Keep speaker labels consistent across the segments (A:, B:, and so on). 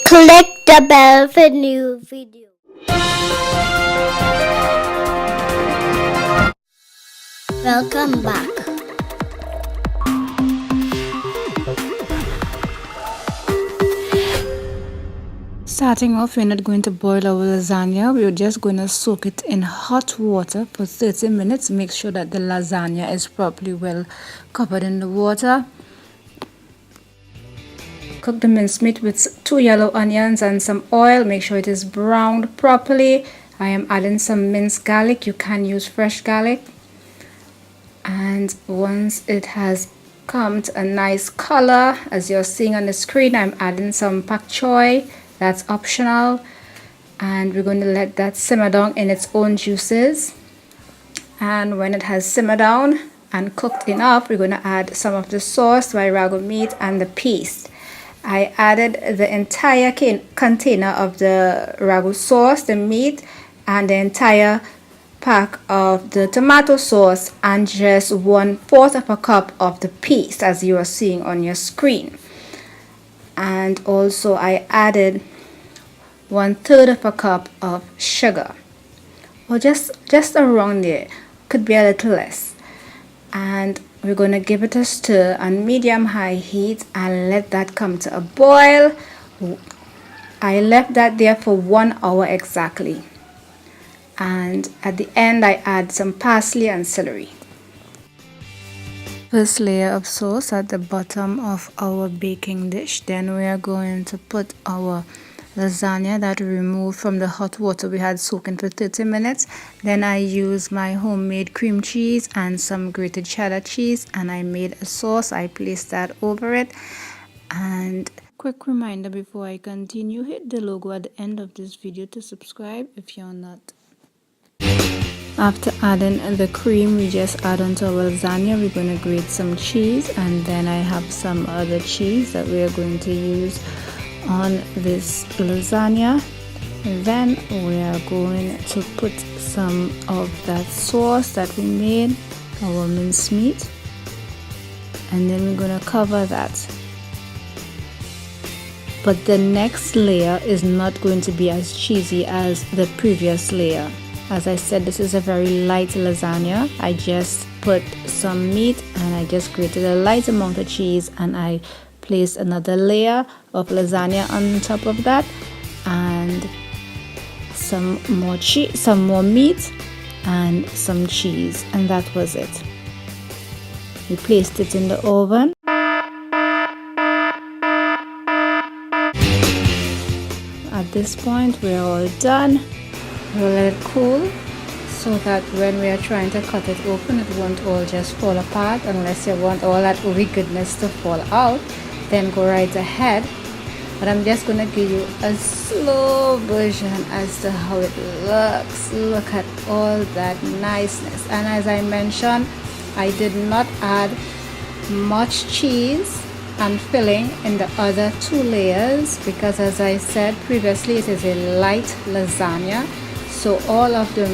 A: Click the bell for new video. Welcome back.
B: Starting off, we're not going to boil our lasagna. We're just going to soak it in hot water for 30 minutes. Make sure that the lasagna is properly well covered in the water. Cook the mincemeat with 2 yellow onions and some oil. Make sure it is browned properly. I am adding some minced garlic. You can use fresh garlic. And once it has come to a nice color, as you're seeing on the screen, I'm adding some pak choy. That's optional. And we're going to let that simmer down in its own juices. And when it has simmered down and cooked enough, we're going to add some of the sauce, my ragu meat, and the paste. I added the entire container of the ragu sauce, the meat, and the entire pack of the tomato sauce, and just 1/4 of a cup of the paste, as you are seeing on your screen. And also I added 1/3 of a cup of sugar, or just around there, could be a little less. And we're going to give it a stir on medium-high heat and let that come to a boil. I left that there for 1 hour exactly. And at the end, I add some parsley and celery. First layer of sauce at the bottom of our baking dish. Then we are going to put our lasagna that we removed from the hot water we had soaking for 30 minutes. Then I used my homemade cream cheese and some grated cheddar cheese, and I made a sauce. I placed that over it. And quick reminder before I continue, hit the logo at the end of this video to subscribe if you're not. After adding the cream, we just add onto our lasagna. We're going to grate some cheese, and then I have some other cheese that we are going to use on this lasagna. And then we are going to put some of that sauce that we made, our mincemeat, and then we're going to cover that. But the next layer is not going to be as cheesy as the previous layer. As I said, this is a very light lasagna. I just put some meat and I just grated a light amount of cheese, and I placed another layer of lasagna on top of that, and some more meat and some cheese, and that was it. We placed it in the oven. At this point, we're all done. We'll let it cool so that when we are trying to cut it open, it won't all just fall apart. Unless you want all that ooey goodness to fall out, then go right ahead. But I'm just going to give you a slow version as to how it looks. Look at all that niceness. And as I mentioned, I did not add much cheese and filling in the other 2 layers because, as I said previously, it is a light lasagna. So all of the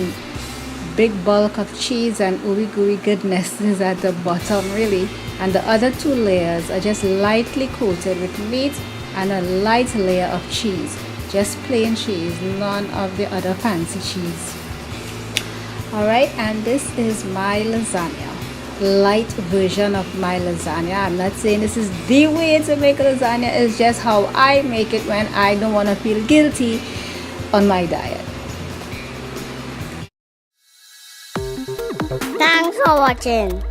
B: big bulk of cheese and ooey gooey goodness is at the bottom really, and the other 2 layers are just lightly coated with meat and a light layer of cheese, just plain cheese, none of the other fancy cheese. Alright, and this is my lasagna, light version of my lasagna. I'm not saying this is the way to make a lasagna, it's just how I make it when I don't want to feel guilty on my diet.
A: Thanks for watching.